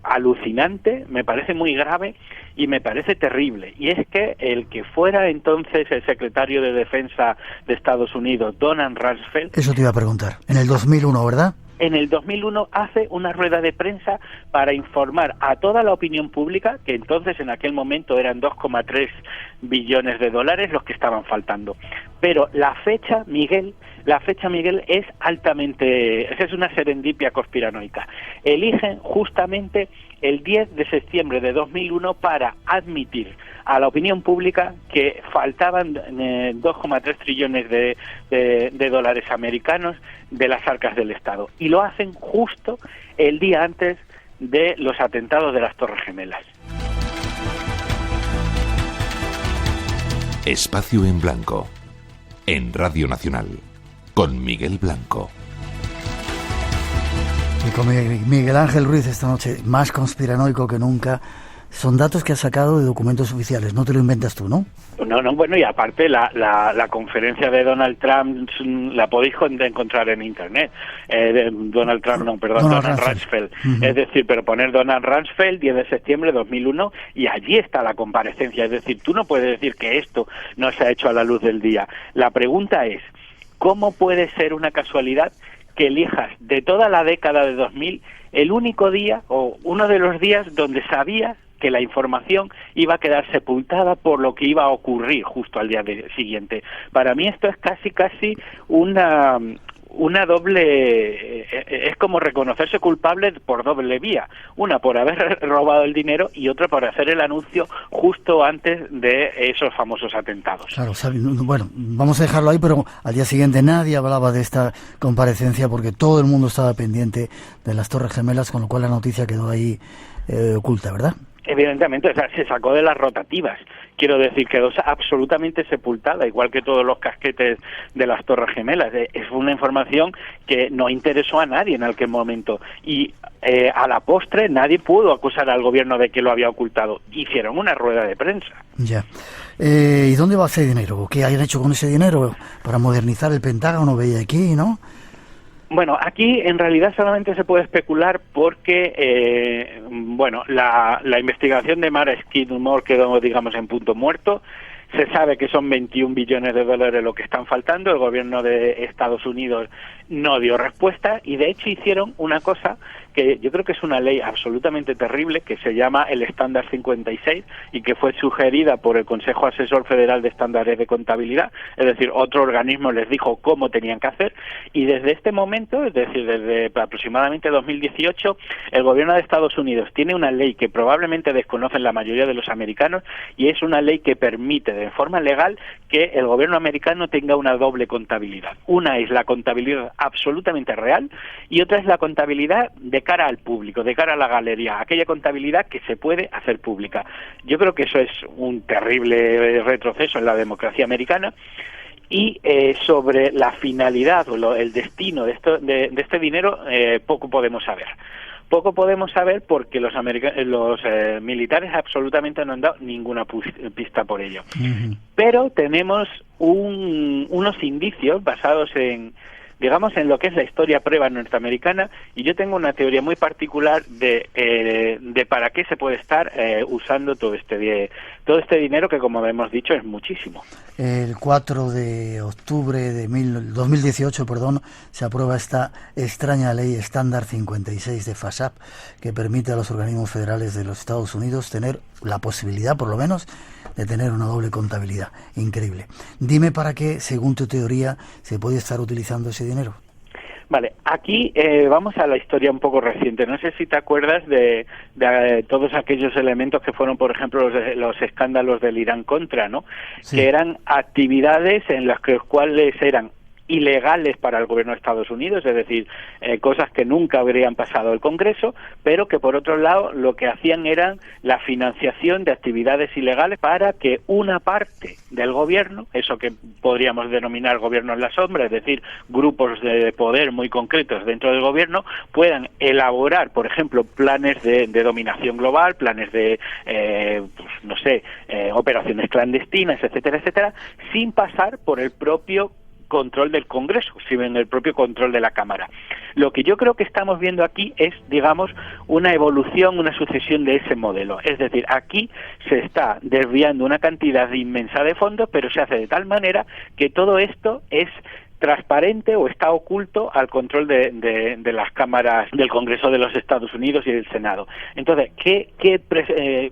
alucinante, me parece muy grave y me parece terrible, y es que el que fuera entonces el secretario de Defensa de Estados Unidos, Donald Rumsfeld... Eso te iba a preguntar, en el 2001, ¿verdad? En el 2001 hace una rueda de prensa para informar a toda la opinión pública, que entonces en aquel momento eran 2,3 billones de dólares los que estaban faltando. Pero la fecha, Miguel, es altamente... Es una serendipia conspiranoica. Eligen justamente el 10 de septiembre de 2001 para admitir a la opinión pública que faltaban 2,3 trillones de dólares americanos de las arcas del Estado. Y lo hacen justo el día antes de los atentados de las Torres Gemelas. Espacio en Blanco, en Radio Nacional, con Miguel Blanco. Y con Miguel Ángel Ruiz esta noche, más conspiranoico que nunca. Son datos que has sacado de documentos oficiales, no te lo inventas tú, ¿no? No, bueno, y aparte la conferencia de Donald Trump la podéis encontrar en internet. Donald Rumsfeld. Es decir, pero poner Donald Rumsfeld, 10 de septiembre de 2001, y allí está la comparecencia. Es decir, tú no puedes decir que esto no se ha hecho a la luz del día. La pregunta es, ¿cómo puede ser una casualidad que elijas de toda la década de 2000 el único día o uno de los días donde sabías que la información iba a quedar sepultada por lo que iba a ocurrir justo al día siguiente. Para mí esto es casi una doble, es como reconocerse culpable por doble vía, una por haber robado el dinero y otra por hacer el anuncio justo antes de esos famosos atentados. Claro, bueno, vamos a dejarlo ahí, pero al día siguiente nadie hablaba de esta comparecencia porque todo el mundo estaba pendiente de las Torres Gemelas, con lo cual la noticia quedó ahí oculta, ¿verdad? Evidentemente, o sea, se sacó de las rotativas. Quiero decir, quedó absolutamente sepultada, igual que todos los casquetes de las Torres Gemelas. Es una información que no interesó a nadie en aquel momento. Y a la postre nadie pudo acusar al gobierno de que lo había ocultado. Hicieron una rueda de prensa. Ya. ¿Y dónde va ese dinero? ¿Qué hayan hecho con ese dinero? Para modernizar el Pentágono, veía aquí, ¿no? Bueno, aquí en realidad solamente se puede especular porque, la investigación de Mara Skidmore quedó, digamos, en punto muerto. Se sabe que son 21 billones de dólares lo que están faltando. El gobierno de Estados Unidos no dio respuesta y, de hecho, hicieron una cosa que yo creo que es una ley absolutamente terrible, que se llama el Estándar 56 y que fue sugerida por el Consejo Asesor Federal de Estándares de Contabilidad, es decir, otro organismo les dijo cómo tenían que hacer, y desde este momento, es decir, desde aproximadamente 2018, el gobierno de Estados Unidos tiene una ley que probablemente desconocen la mayoría de los americanos, y es una ley que permite de forma legal que el gobierno americano tenga una doble contabilidad. Una es la contabilidad absolutamente real y otra es la contabilidad de cara al público, de cara a la galería, aquella contabilidad que se puede hacer pública. Yo creo que eso es un terrible retroceso en la democracia americana. Y sobre la finalidad o el destino de este dinero poco podemos saber. Poco podemos saber porque los militares absolutamente no han dado ninguna pista por ello. Uh-huh. Pero tenemos unos indicios basados en lo que es la historia prueba norteamericana, y yo tengo una teoría muy particular de para qué se puede estar usando todo este dinero, que, como hemos dicho, es muchísimo. El 4 de octubre de 2018, se aprueba esta extraña ley Estándar 56 de FASAP, que permite a los organismos federales de los Estados Unidos tener la posibilidad, por lo menos, de tener una doble contabilidad. Increíble. Dime para qué, según tu teoría, se puede estar utilizando ese dinero. Vale, aquí vamos a la historia un poco reciente. No sé si te acuerdas de todos aquellos elementos que fueron, por ejemplo, los escándalos del Irán-Contra, ¿no? Sí. Que eran actividades en las cuales eran ilegales para el gobierno de Estados Unidos, es decir, cosas que nunca habrían pasado el Congreso, pero que por otro lado lo que hacían era la financiación de actividades ilegales para que una parte del gobierno, eso que podríamos denominar gobierno en la sombra, es decir, grupos de poder muy concretos dentro del gobierno, puedan elaborar, por ejemplo, planes de dominación global, planes de, operaciones clandestinas, etcétera, etcétera, sin pasar por el propio control del Congreso, sino en el propio control de la Cámara. Lo que yo creo que estamos viendo aquí es, digamos, una evolución, una sucesión de ese modelo. Es decir, aquí se está desviando una cantidad inmensa de fondos, pero se hace de tal manera que todo esto es transparente o está oculto al control de las cámaras del Congreso de los Estados Unidos y del Senado. Entonces,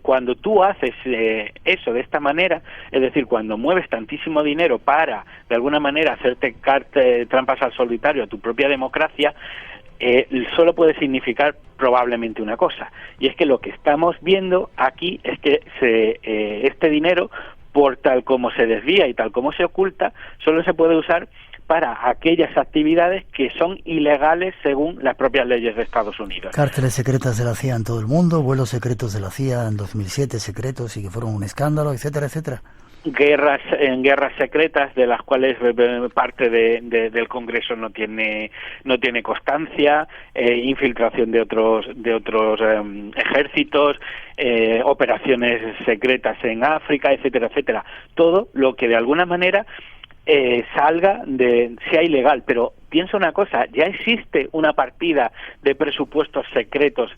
cuando tú haces eso de esta manera, es decir, cuando mueves tantísimo dinero para, de alguna manera, hacerte trampas al solitario a tu propia democracia, solo puede significar probablemente una cosa, y es que lo que estamos viendo aquí es que este dinero, por tal como se desvía y tal como se oculta, solo se puede usar para aquellas actividades que son ilegales según las propias leyes de Estados Unidos. Cárteles secretas de la CIA en todo el mundo, vuelos secretos de la CIA en 2007 secretos y que fueron un escándalo, etcétera, etcétera. Guerras secretas de las cuales parte del Congreso no tiene constancia, infiltración de otros ejércitos, operaciones secretas en África, etcétera, etcétera. Todo lo que de alguna manera sea ilegal, pero piensa una cosa, ya existe una partida de presupuestos secretos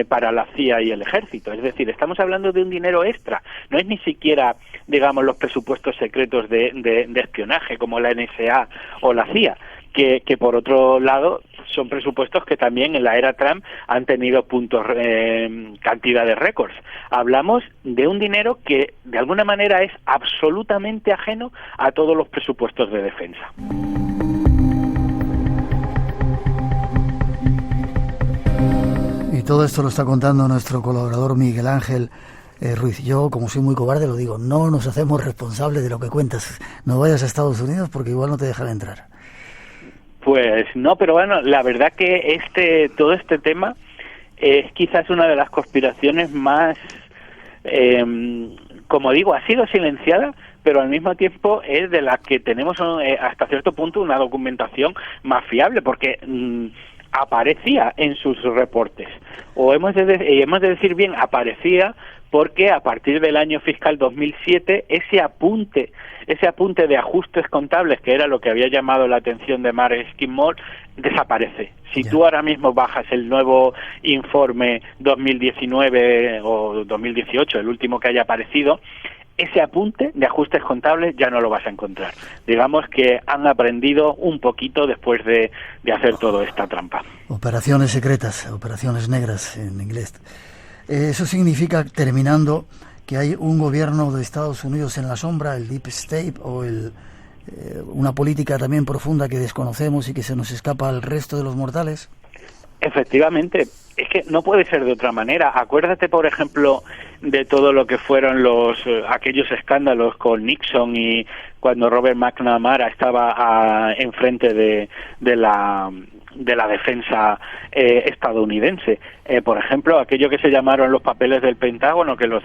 para la CIA y el ejército, es decir, estamos hablando de un dinero extra, no es ni siquiera, digamos, los presupuestos secretos de espionaje como la NSA o la CIA. que por otro lado son presupuestos que también en la era Trump han tenido cantidad de récords. Hablamos de un dinero que de alguna manera es absolutamente ajeno a todos los presupuestos de defensa. Y todo esto lo está contando nuestro colaborador Miguel Ángel Ruiz. Yo, como soy muy cobarde, lo digo, no nos hacemos responsables de lo que cuentas. No vayas a Estados Unidos porque igual no te dejan entrar. Pues no, pero bueno, la verdad que todo este tema es quizás una de las conspiraciones más, como digo, ha sido silenciada, pero al mismo tiempo es de las que tenemos hasta cierto punto una documentación más fiable, porque aparecía en sus reportes, o hemos de decir bien, aparecía porque a partir del año fiscal 2007 ese apunte de ajustes contables, que era lo que había llamado la atención de Mark Skidmore, desaparece. Si tú ahora mismo bajas el nuevo informe 2019 o 2018, el último que haya aparecido, ese apunte de ajustes contables ya no lo vas a encontrar. Digamos que han aprendido un poquito después de hacer toda esta trampa. Operaciones secretas, operaciones negras en inglés. Eso significa, terminando, que hay un gobierno de Estados Unidos en la sombra, el Deep State, o una política también profunda que desconocemos y que se nos escapa al resto de los mortales. Efectivamente, es que no puede ser de otra manera. Acuérdate, por ejemplo, de todo lo que fueron aquellos escándalos con Nixon y cuando Robert McNamara estaba enfrente de la defensa estadounidense. Por ejemplo, aquello que se llamaron los papeles del Pentágono, que los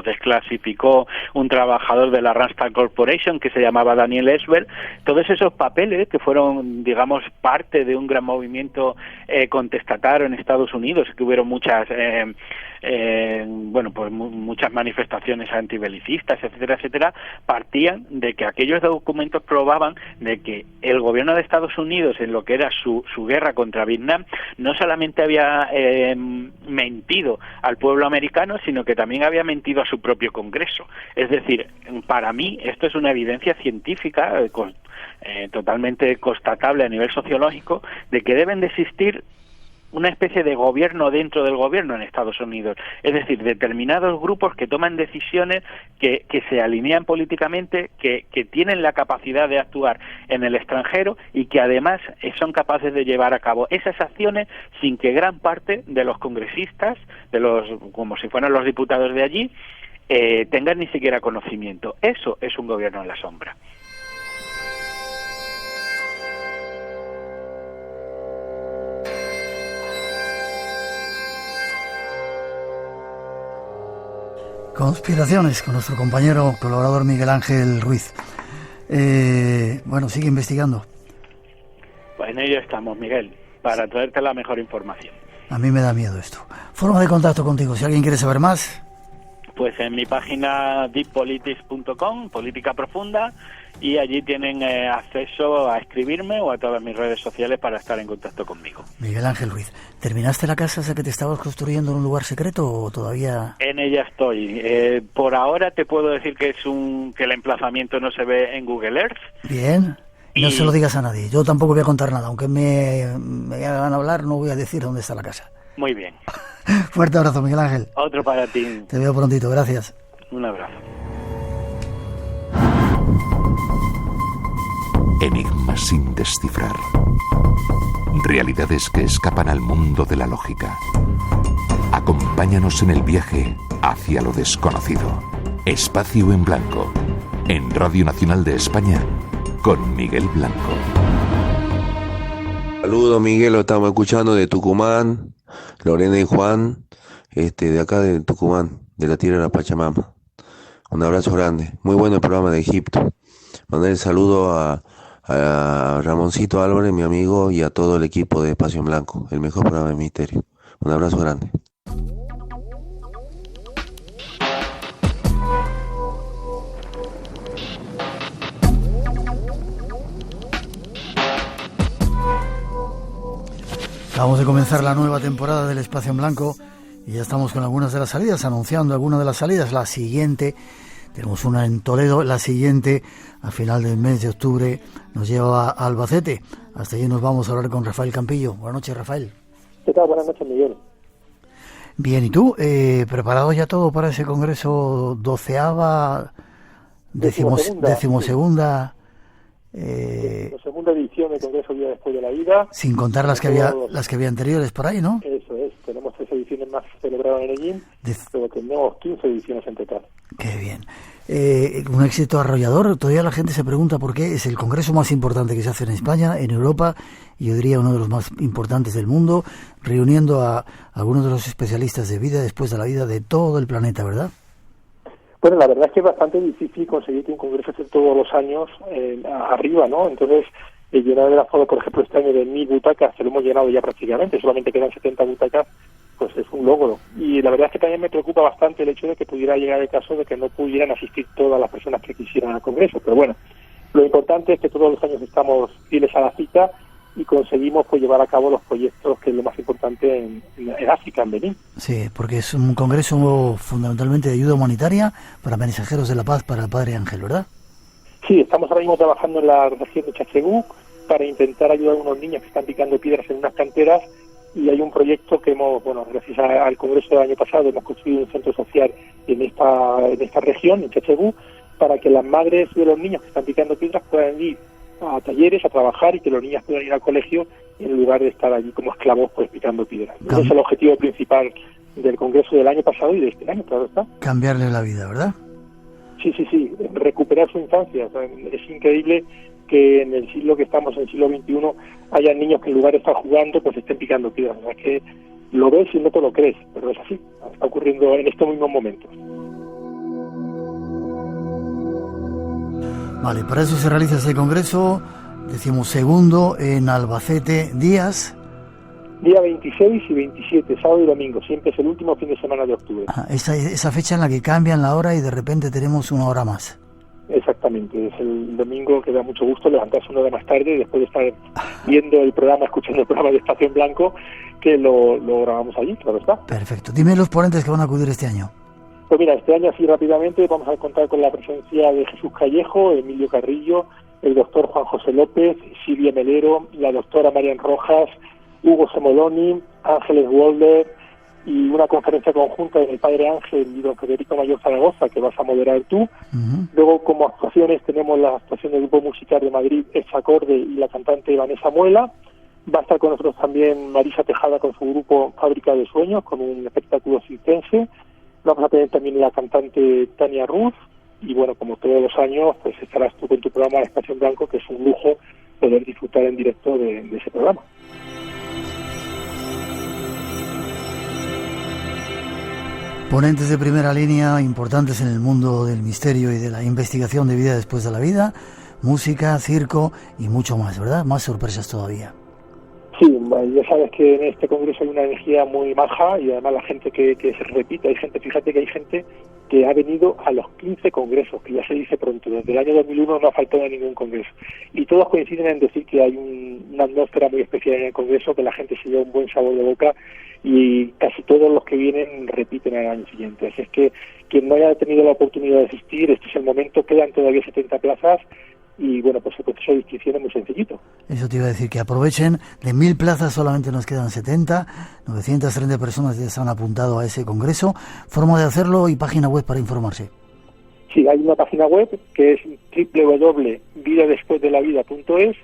desclasificó un trabajador de la Randstad Corporation que se llamaba Daniel Ellsberg. Todos esos papeles que fueron, digamos, parte de un gran movimiento contestatario en Estados Unidos, que hubieron muchas muchas manifestaciones antibelicistas, etcétera, etcétera, partían de que aquellos documentos probaban de que el gobierno de Estados Unidos, en lo que era su guerra contra Vietnam, no solamente había mentido al pueblo americano, sino que también había mentido a su propio Congreso. Es decir, para mí esto es una evidencia científica totalmente constatable a nivel sociológico de que deben de existir una especie de gobierno dentro del gobierno en Estados Unidos, es decir, determinados grupos que toman decisiones que se alinean políticamente, que tienen la capacidad de actuar en el extranjero y que además son capaces de llevar a cabo esas acciones sin que gran parte de los congresistas, como si fueran los diputados de allí, tengan ni siquiera conocimiento. Eso es un gobierno en la sombra. Conspiraciones con nuestro compañero colaborador Miguel Ángel Ruiz. Sigue investigando. Pues en ello estamos, Miguel, para traerte la mejor información. A mí me da miedo esto. Forma de contacto contigo, si alguien quiere saber más. Pues en mi página deeppolitics.com, Política Profunda, y allí tienen acceso a escribirme o a todas mis redes sociales para estar en contacto conmigo. Miguel Ángel Ruiz, ¿terminaste la casa esa que te estabas construyendo en un lugar secreto o todavía...? En ella estoy. Por ahora te puedo decir que que el emplazamiento no se ve en Google Earth. Bien. No se lo digas a nadie. Yo tampoco voy a contar nada. Aunque me hagan hablar, no voy a decir dónde está la casa. Muy bien. Fuerte abrazo, Miguel Ángel. Otro para ti. Te veo prontito. Gracias. Un abrazo. Enigmas sin descifrar. Realidades que escapan al mundo de la lógica. Acompáñanos en el viaje hacia lo desconocido. Espacio en Blanco. En Radio Nacional de España, con Miguel Blanco. Saludos, Miguel, lo estamos escuchando de Tucumán, Lorena y Juan, de acá de Tucumán, de la tierra de la Pachamama. Un abrazo grande. Muy bueno el programa de Egipto. Mandar el saludo a Ramoncito Álvarez, mi amigo, y a todo el equipo de Espacio en Blanco, el mejor programa de misterio. Un abrazo grande. Acabamos de comenzar la nueva temporada del Espacio en Blanco y ya estamos con algunas de las salidas, anunciando algunas de las salidas. La siguiente Tenemos una en Toledo, la siguiente a final del mes de octubre nos lleva a Albacete. Hasta allí nos vamos a hablar con Rafael Campillo. Buenas noches, Rafael. ¿Qué tal? Buenas noches, Miguel. Bien, ¿y tú? ¿Preparado ya todo para ese congreso 12ª, decimosegunda segunda edición del Congreso Día Después de la Vida? Sin contar las que había anteriores por ahí, ¿no? Eso es, tenemos 3 ediciones más celebradas en Medellín, pero tenemos 15 ediciones en total. Qué bien. Un éxito arrollador. Todavía la gente se pregunta por qué es el congreso más importante que se hace en España, en Europa, y yo diría uno de los más importantes del mundo, reuniendo a algunos de los especialistas de vida después de la vida de todo el planeta, ¿verdad? Bueno, la verdad es que es bastante difícil conseguir que un congreso esté todos los años arriba, ¿no? Entonces, llenar el aforo, por ejemplo, este año de 1.000 butacas, se lo hemos llenado ya prácticamente, solamente quedan 70 butacas, pues es un logro. Y la verdad es que también me preocupa bastante el hecho de que pudiera llegar el caso de que no pudieran asistir todas las personas que quisieran al congreso. Pero bueno, lo importante es que todos los años estamos fieles a la cita y conseguimos pues llevar a cabo los proyectos, que es lo más importante en África, en Benín. Sí, porque es un congreso fundamentalmente de ayuda humanitaria para mensajeros de la paz, para el Padre Ángel, ¿verdad? Sí, estamos ahora mismo trabajando en la región de Chachegú para intentar ayudar a unos niños que están picando piedras en unas canteras, y hay un proyecto que hemos, gracias al congreso del año pasado, hemos construido un centro social en esta región, en Chachegú, para que las madres de los niños que están picando piedras puedan ir a talleres, a trabajar, y que los niños puedan ir al colegio en lugar de estar allí como esclavos pues picando piedras. Ese es el objetivo principal del congreso del año pasado y de este año, claro está. Cambiarle la vida, ¿verdad? Sí, recuperar su infancia. O sea, es increíble que en el siglo que estamos, en el siglo XXI, haya niños que en lugar de estar jugando, pues estén picando piedras. O sea, que lo ves y no te lo crees, pero es así. Está ocurriendo en estos mismos momentos. Vale, para eso se realiza ese congreso, decimos segundo, en Albacete, días... Día 26 y 27, sábado y domingo, siempre es el último fin de semana de octubre. Esa fecha en la que cambian la hora y de repente tenemos una hora más. Exactamente, es el domingo que da mucho gusto levantarse una hora más tarde, después de estar viendo el programa, escuchando el programa de Espacio en Blanco, que lo grabamos allí, claro está. Perfecto. Dime los ponentes que van a acudir este año. Pues mira, este año así rápidamente vamos a contar con la presencia de Jesús Callejo, Emilio Carrillo, el doctor Juan José López, Silvia Melero, la doctora Marian Rojas, Hugo Semoloni, Ángeles Wolder, y una conferencia conjunta del Padre Ángel y don Federico Mayor Zaragoza, que vas a moderar tú. Luego, como actuaciones, tenemos la actuación del grupo musical de Madrid, Ex Acorde, y la cantante Vanessa Muela. Va a estar con nosotros también Marisa Tejada con su grupo Fábrica de Sueños, con un espectáculo circense. Vamos a tener también la cantante Tania Ruz, y bueno, como todos los años, pues estarás tú con tu programa Espacio en Blanco, que es un lujo poder disfrutar en directo de ese programa. Ponentes de primera línea, importantes en el mundo del misterio y de la investigación de vida después de la vida, música, circo y mucho más, ¿verdad? Más sorpresas todavía. Sí, ya sabes que en este congreso hay una energía muy maja, y además la gente que se repite, fíjate que hay gente que ha venido a los 15 congresos, que ya se dice pronto, desde el año 2001 no ha faltado ningún congreso, y todos coinciden en decir que hay una atmósfera muy especial en el congreso, que la gente se lleva un buen sabor de boca, y casi todos los que vienen repiten al año siguiente. Así es que quien no haya tenido la oportunidad de asistir, este es el momento, quedan todavía 70 plazas, y bueno, pues el proceso de inscripción es muy sencillito. Eso te iba a decir, que aprovechen, de 1.000 plazas solamente nos quedan 70, 930 personas ya se han apuntado a ese congreso. Forma de hacerlo y página web para informarse. Sí, hay una página web que es www.vidadespuesdelavida.es,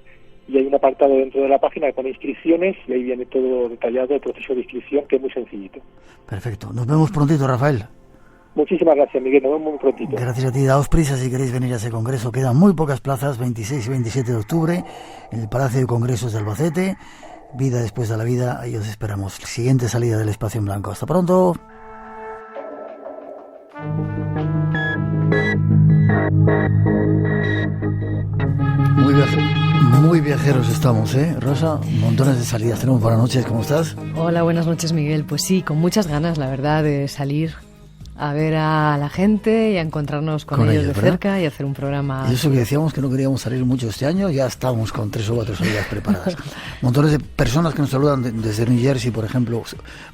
y hay un apartado dentro de la página que pone inscripciones, y ahí viene todo detallado el proceso de inscripción, que es muy sencillito. Perfecto. Nos vemos prontito, Rafael. Muchísimas gracias, Miguel. Nos vemos muy prontito. Gracias a ti. Daos prisa si queréis venir a ese congreso. Quedan muy pocas plazas, 26 y 27 de octubre, en el Palacio de Congresos de Albacete. Vida después de la vida. Ahí os esperamos. Siguiente salida del Espacio en Blanco. Hasta pronto. Muy viajeros estamos, Rosa, montones de salidas tenemos. Buenas noches, ¿cómo estás? Hola, buenas noches, Miguel. Pues sí, con muchas ganas, la verdad, de salir a ver a la gente y a encontrarnos con ellos de cerca y hacer un programa. Y eso que decíamos que no queríamos salir mucho este año, ya estamos con 3 o 4 salidas preparadas. Montones de personas que nos saludan desde New Jersey, por ejemplo.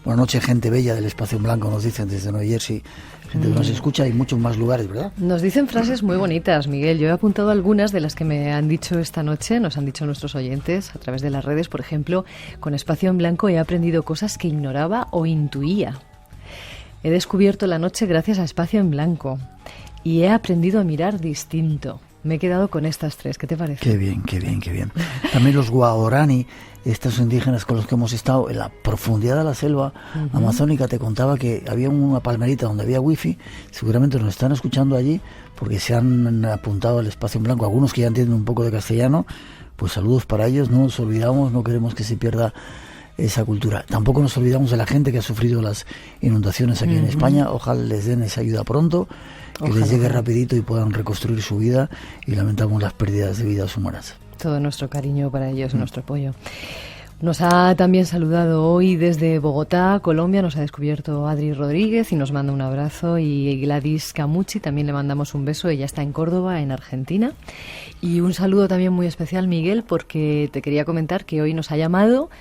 Buenas noches, gente bella del Espacio en Blanco, nos dicen desde New Jersey. Gente que nos escucha y muchos más lugares, ¿verdad? Nos dicen frases muy bonitas, Miguel. Yo he apuntado algunas de las que me han dicho esta noche, nos han dicho nuestros oyentes a través de las redes. Por ejemplo, con Espacio en Blanco he aprendido cosas que ignoraba o intuía. He descubierto la noche gracias a Espacio en Blanco y he aprendido a mirar distinto. Me he quedado con estas 3, ¿qué te parece? Qué bien, qué bien, qué bien. También los guarani, estos indígenas con los que hemos estado en la profundidad de la selva amazónica, te contaba que había una palmerita donde había wifi. Seguramente nos están escuchando allí porque se han apuntado al Espacio en Blanco. Algunos que ya entienden un poco de castellano, pues saludos para ellos. No nos olvidamos, no queremos que se pierda esa cultura. Tampoco nos olvidamos de la gente que ha sufrido las inundaciones aquí en España. Ojalá les den esa ayuda pronto, que les llegue rapidito y puedan reconstruir su vida, y lamentamos las pérdidas de vidas humanas. Todo nuestro cariño para ellos, nuestro apoyo. Nos ha también saludado hoy desde Bogotá, Colombia, nos ha descubierto Adri Rodríguez y nos manda un abrazo, y Gladys Camucci también le mandamos un beso, ella está en Córdoba, en Argentina. Y un saludo también muy especial, Miguel, porque te quería comentar que hoy nos ha llamado,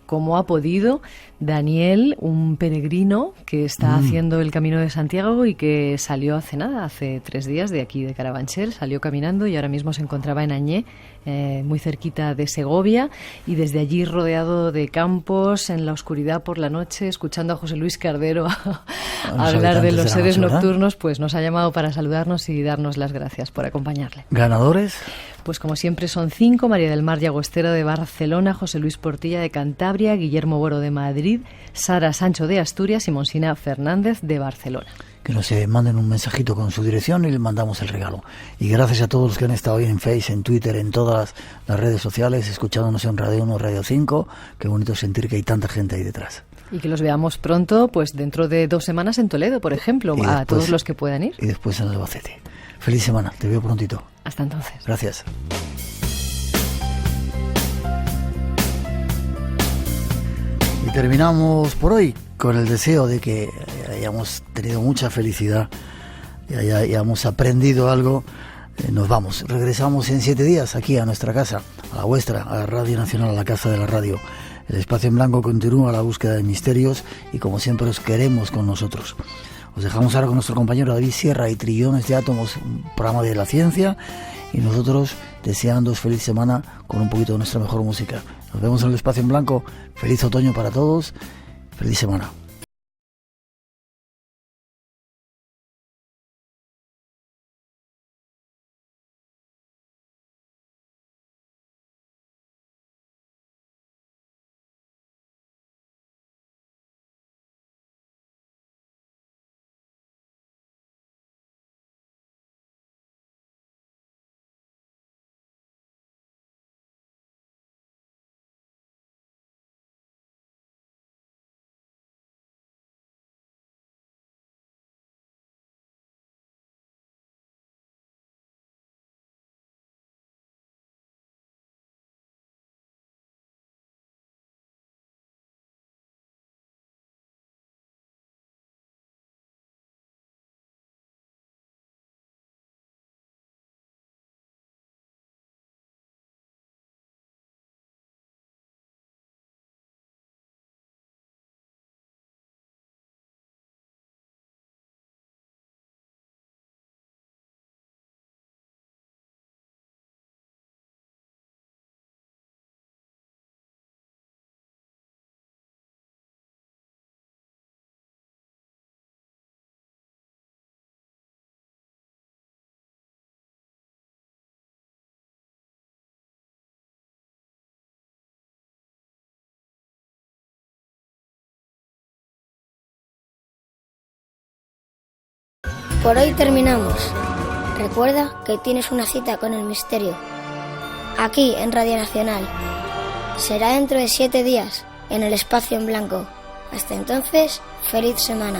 como ha podido, Daniel, un peregrino que está haciendo el Camino de Santiago y que salió hace 3 días de aquí de Carabanchel, salió caminando y ahora mismo se encontraba en Añé, muy cerquita de Segovia, y desde allí rodeado de campos, en la oscuridad por la noche, escuchando a José Luis Cardero hablar de los seres nocturnos, pues nos ha llamado para saludarnos y darnos las gracias por acompañarle. ¿Ganadores? Pues como siempre son 5, María del Mar Llagostera de Barcelona, José Luis Portilla de Cantabria, Guillermo Boro de Madrid, Sara Sancho de Asturias y Monsina Fernández de Barcelona. Que nos manden un mensajito con su dirección y le mandamos el regalo. Y gracias a todos los que han estado hoy en Face, en Twitter, en todas las redes sociales, escuchándonos en Radio 1, Radio 5. Qué bonito sentir que hay tanta gente ahí detrás. Y que los veamos pronto, pues dentro de 2 semanas en Toledo, por ejemplo, después, a todos los que puedan ir. Y después en Albacete. Feliz semana, te veo prontito. Hasta entonces. Gracias. Y terminamos por hoy con el deseo de que hayamos tenido mucha felicidad y hayamos aprendido algo. Nos vamos, regresamos en 7 días aquí a nuestra casa, a la vuestra, a la Radio Nacional, a la Casa de la Radio. El Espacio en Blanco continúa la búsqueda de misterios y como siempre os queremos con nosotros. Os dejamos ahora con nuestro compañero David Sierra y Trillones de Átomos, un programa de la ciencia, y nosotros deseándoos feliz semana con un poquito de nuestra mejor música. Nos vemos en el Espacio en Blanco. Feliz otoño para todos. Feliz semana. Por hoy terminamos. Recuerda que tienes una cita con el misterio. Aquí en Radio Nacional. Será dentro de 7 días en el Espacio en Blanco. Hasta entonces, feliz semana.